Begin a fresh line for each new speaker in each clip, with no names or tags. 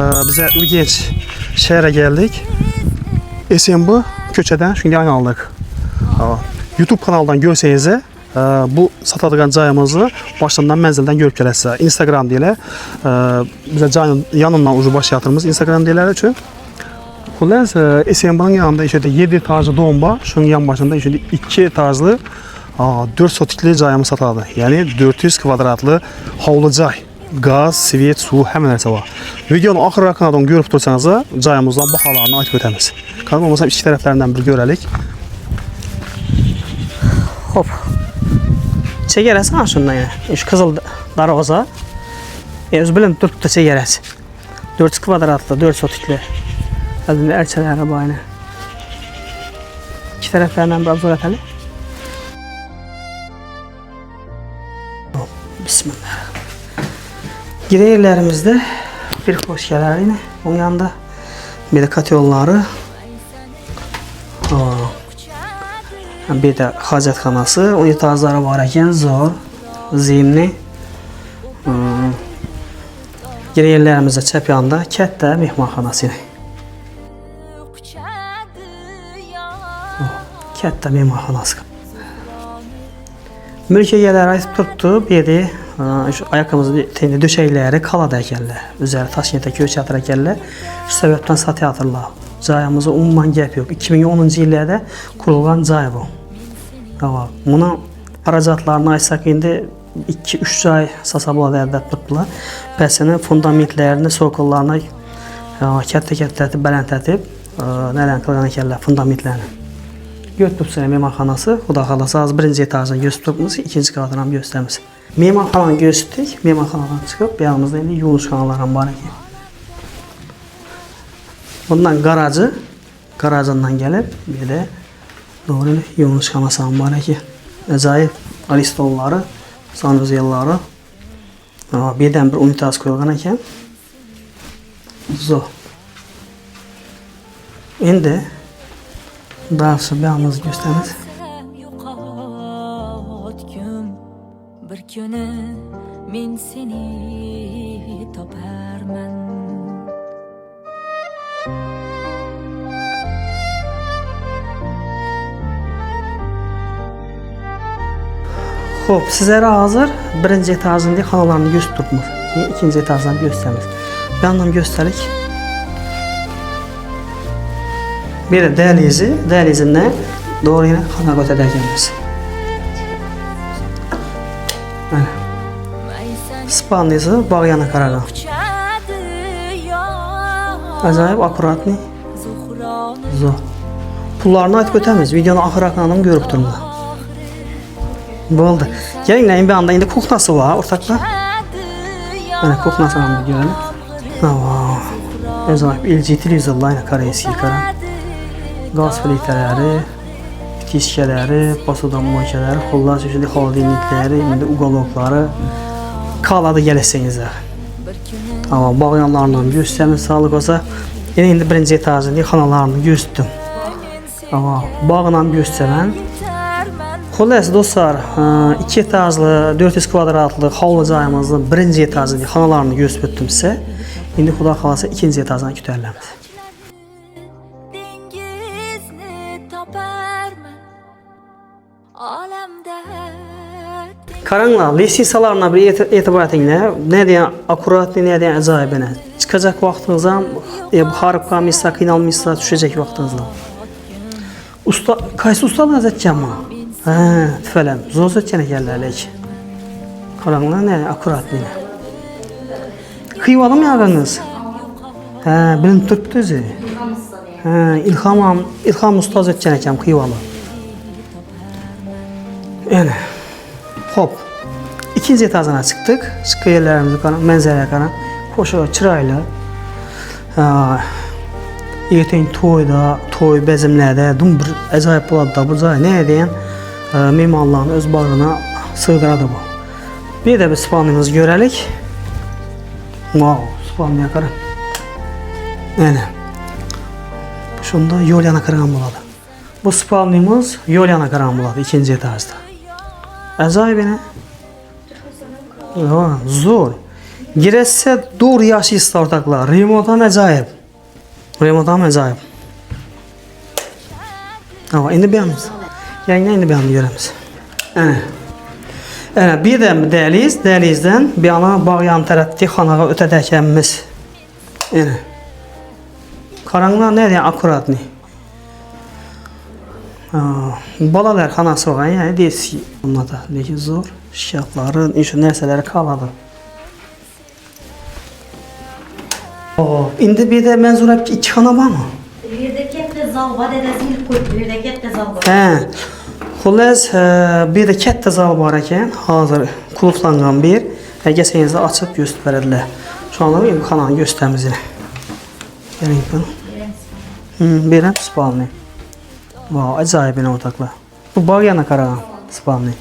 Bize ilginç şehre geldik. Esenbu köçeden şimdi aynı aldık. YouTube kanalından görseniz bu satadığın cayımızı başından mənzildən görüp gələsiz. Instagram deyilə. Bize cayın yanından ucu baş yatırımız Instagram deyilə üçün. Xullas Esenbu'nun yanında işte 7 etajlı domba, şunun yan başında işte 2 etajlı 4 sotikli cayımız satadı. Yani 400 kvadratlı havlu cay. Gaz, svet, su, həmin nəsə var. Videonun axır kanaldan görüp dursanız cayımızdan baxalarını aytıb ötəmiz. Kanal olmasam iki tərəflərindən bir görəlik. Hop. Çekerəsin şundan yani. Şu kızıl darvaza. Öz bilin durub da çekerəsin. 400 kvadratlı, 4 sotikli. Əlində ərçələri bu aynı. İki tərəflərindən bir abzor etəli. Bismillah. Gire yerlerimizde bir hoş gelir yine. Onun yanında bir de katyolları. Bir de hacetxanası. Unitazları var iken zor. Zimli. Gire yerlerimizde çep yanında kətdə mehmanxanası yine. Kətdə mehmanxanası. Mülkiyeler ayıp tuttu. Bir de ayakkabımızı döşəkləri kalada əkərlər. Üzəri Taşkentə köç yatır əkərlər. Şu səbəbdən satı yatırlar. Cayımızı umman gəp yox. 2010-cu illərdə kurulğan cay bu. Buna aracatlarını açsaq indi 2-3 ay sasabla vərdət tutdular. Pəsinin fundamentlərini, sokollarını kətdə-kətdə bələntətib nədən qılğan əkərlər fundamentlərini. Götürüb sənə mehmanxanası, xuda xalası az birinci etajdan göstərmişsiniz, ikinci qatından göstərmişsiniz. Mehmanxananı göstərdik, mehmanxanadan çıxıb yanımızda indi yumuşxanaların var ki. Bundan garajından gəlib bir də doğru yumuşxanası var ki. Acayip aristolları, sanuzelları, birdən bir unitaz koyulğan ekan. Zo. İndi Darsı bir anınızı gösteriniz. Bir günü men seni toparman. Hop, sizlere hazır birinci etajında xanalarını gösterdik. İkinci etajdan gösteriniz. Bir anlam gösterik. Bir de dəhlizindən doğru yine xana götürəcəyimiz. Spalnisi bağ yana qarağa. Acayip akuratlı. Zo. Pullarını aytıb ötəmiz. Videonun axır kanalını görüb durma. Bu oldu. Gəlin bir anda indi kuxnası var ortaqda. Mana kuxnasını bir görelim. Acayip LG televizorlar yine Koreyski qara. Gaz filtreleri, tişkeleri, posudan mokeleri, xullas üçün xolodilnikləri, indi uqolokları kalada gələsiniz. Amma bağ yanlarından göstərmə sağlıq olsa, indi birinci etajında xanalarını göstərdim. Amma bağla göstərən xullas dostlar, 2 etajlı, 400 kvadratlı havlu cayımızın birinci etajında xanalarını göstərdim sizə. İndi xuda xalasa ikinci etajdan kütərləmiz. Karanlığa, lisensalarına bir etibar etinle, ne diyen akuratlı, ne diyen acayibine. Çıkacak vaxtınızdan, harip kalmışsa, kıynalmışsa, düşecek vaxtınızdan. Usta, kaysı ustalar azətcəm mi? Tüfələm, zor zətcənə gəllərlik. Karanlığa ne, akuratlı ne? Xıyvalı mı yağınız? Bilin Türk düzü. İlham usta zətcənəkəm, xıyvalı. Yani. Hop. İkinci etajına çıktık. Çıkı yerlerimizi karan, mənzərəyə karan. Koşu, çırayla. Ertəyin toy bezimlərdə, bir acayip buladı da bu cay. Ne edeyin? Mimarlığın öz bağrına sığdıradı bu. Bir de bir spalnimizi görəlik. Wow, spalniyə karan. Yani. Şunda yol yana karan buladı. Bu spalnimiz yol yana karan buladı ikinci etajda. Acayip ne? Zor. Giresse dur yaşayız ortaklar. Remotan acayip. Remotan acayip. Ama indi beğenimiz. Yani indi beğenimiz göremiz. Evet. Bir de dehliz. Dehlizden bir ana bağ yan tərəfdə xanağa ötədəkənimiz. Evet. Karanlar nereye akurat ne? Balalar xanası var yani deyilsi. Onlar da lekin zor. Şikayətlərin, nəsələri qaladı. İndi bir de mənzurab ki 2 xana varmı?
Bir de katta zal var, dedesini koydu. Bir de katta zal var.
Hə. Xullas, bir də katta zal var ekan, hazır klublanğan bir. Gəsənizdə açıb göstərədilər. Şu anda bir xananı göstərmizdir. Gəlin bakalım. Birəm spalni. Vau, acayip bir ortaklar. Bu bağ yana qarağa spalni.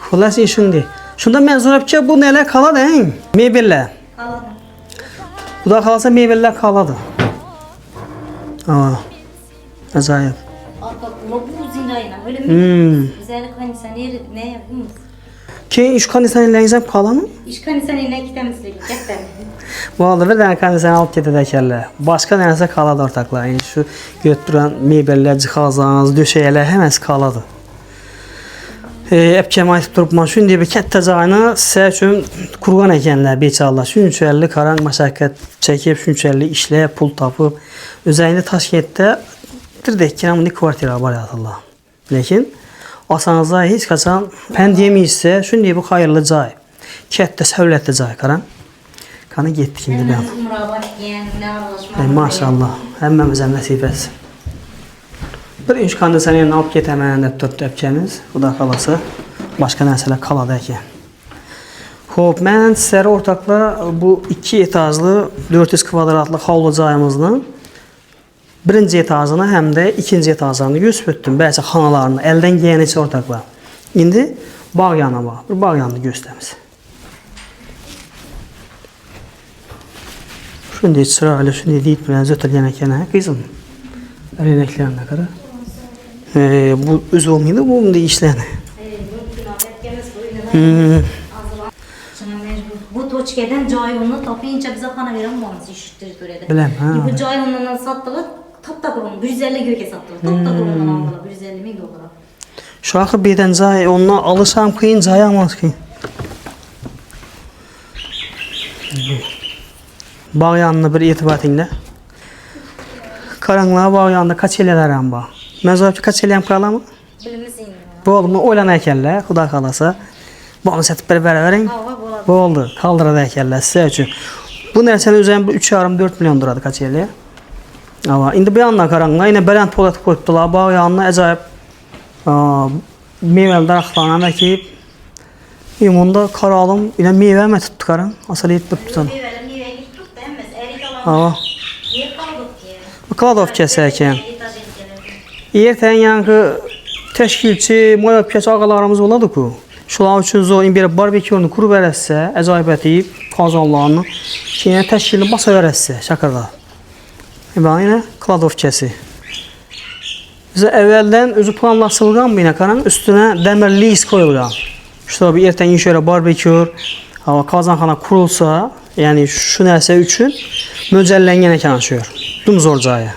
Xullas, şimdi. Şunda mənzurab ki bu nələr qaladı, hein? Mebellər.
Kaladı.
Bu da kalsa meyveler kaladı. Acayip.
Arka bu zinayla öyle mi? Güzellik hani sen ne yapıyorsun?
Ki iş kanisanlarınızdan kala mı?
İş kanisanı ne kitemizlik gerçekten.
Vallahi bir tane kanisanı alıp gedədəkərlər. Başqa nəsə kaladı ortaklar. Yani şu götürən meyvelər, cihazlarınız, döşəyələr həməsi kaladı. Əpkəmə ayıb durubman. Şimdi bir kətdə cayını sizə üçün kurğan əkənlər, beçarlar. Şünçəlli qaran məşəqqət çəkib, şünçəlli işləyə pul tapıb. Özəyində Taşkentdə bir də kiramlı kvartira var yatırlar. Lakin asanıza heç qaçan pənd yemiysə, şimdi bu xayırlı cay. Kətdə səvlətli cay qaran. Kanı getdik indi bir an. Maşallah, həmməmizə nəsib etsin. Bir inç kondisionerini alıp geteməyən də dörd əpkəmiz. Bu da qalası. Başqa nəsələr qaladı əki. Xo'p, mən sizlərə ortaqla bu 2 etajlı 400 kvadratlıq havlu cayımızın birinci etajını həm də ikinci etajını göstərdim. Bəzi xanalarını əldən geyən isə ortaqla. İndi bağ yanına bax. Bir bağ yanını göstərimiz. Şimdi sırayla şimdi deyip biraz ötəliyən əkənə qızım. Reneklerine kadar. Bu öz olmaydı, bu da işlerine.
Bu toçkeden cayonunu tapayınca bize kana veren bağımız işittir törede.
Bilem, ha.
Bu cayonundan sattığı tapta kurun, 150 göke sattığı, tapta kurundan aldılar, 150 mi dolara.
Şu akı birden cay, onunla alışam kıyın, cay almaz kıyın. Bağ yanına bir etibatınla. Karanlığa bağ yanında kaç elələrəm bağ. Məzabki kaç eləyəm qala mı?
Bilimiz indi.
Bu oldu mu? Oylan əkəllər, xuda qalasa. Bağını sətib bir verin. Bu oldu. Kaldırad əkəllər sizə üçün. Bu nərsənin üzərində 3,5-4 milyon duradı kaç eləyə. Ama indi bir yandan karanlığa yine Bələnd Polat qoydular. Bağ yanına acayip meyvəli daraqlarına əkib. İmunda karalım, yine meyvə mə tutdu qaran. Asalıyıb tutdu.
Meyvəli tutdu, əmməz, ərik alalım. Yer qaldık ki.
Kladov kəsərkən. Yertən yankı təşkilçi, moyab ağalarımız oladı ki. Şular üçün zor, bir barbekiyonu kuru verəsə, acayip etiyib kazanlarını yine təşkilini basa verəsə, şakırda. Bax, yine Kladov kəsi. Bizə əvvəldən özü planlaşılğan bir qaran üstünə dəmir lis koyulğan. Şurada bir ertən işərə barbekiyor, kazanxana kurulsa, yani şu nəsə üçün möcəlləngən əkanışıyor. Dum zor caya.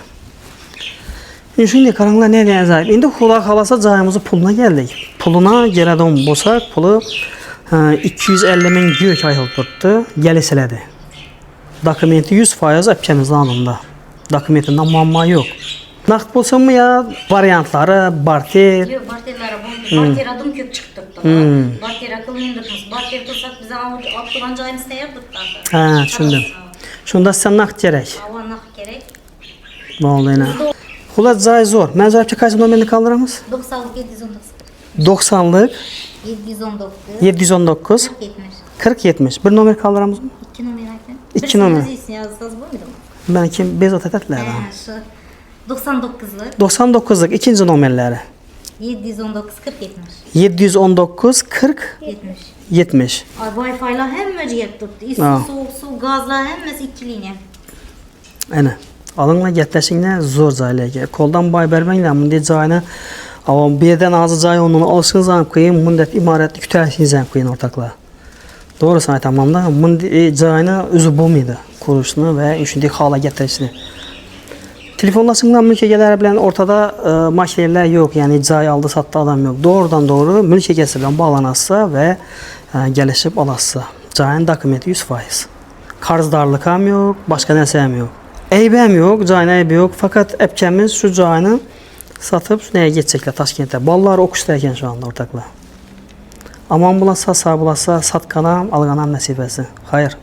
Şimdi karanlığa ne diye acayip. İndi xula kalasa cayımızı puluna geldik. Puluna gələdən bolsaq, pulu 250 min gök ayıl tutdu, gəlisələdi. Dokumenti 100% əpkəmizin anında. Dokumentindən mamma yok. Naqd bolsa mı ya variantları, barter?
Yok, barterlara bu. Barter adım köp çıktı. Barter akıllı indirmiş. Barter tutsak bize aktılan cayımız ne yaptık da.
Ha, düşündüm. Şunda sen naqd gerek.
Hava naqd gerek.
Vallahi. Xula cay zor. Məzarəbki kaç nomerini qaldıramız?
90'lık 719.
90'lık
719.
719 40 70. Bir nomer qaldıramız mı?
2 numara ayten.
2 numara.
Yazsanız bu muydu?
Ben kim bezat etətlər.
Şu 99'lık
99'luk ikinci nomerləri.
719 40 70.
719 40
70.
70.
Wi-Fi'lar hemmeci yaptık.
Ha.
Soğuk su, gazlar hemmesi ikiliğine.
Aynen. Alınla getləşinlə zor caylı. Koldan bay bərməklə bunu cayını birdən azı cay onunu alışınız anıb qıyın, mündət imarətli kütərsiniz anıb qıyın ortaqla. Doğru sana tamam da bunun cayını üzü bulmaydı. Kuruluşunu ve üçüncü hala getirişini. Telefonlaşımdan mülkiyələr bilən ortada makineler yok. Yani cay aldı sattı adam yok. Doğrudan doğru mülkiyəsi bağlanası ve gelişip alası. Cayın dokumenti 100%. Qarzdarlık hem yok. Başka nəsə yok. Eybi hem yok. Cayın eybi yok. Fakat əpkəmiz şu cayını satıp neye geçecekler Taşkent'e. Ballar okuşdayken şu anda ortakla. Aman bulasa, sağ bulasa, satqanam, alqanam nəsibəsi. Hayır.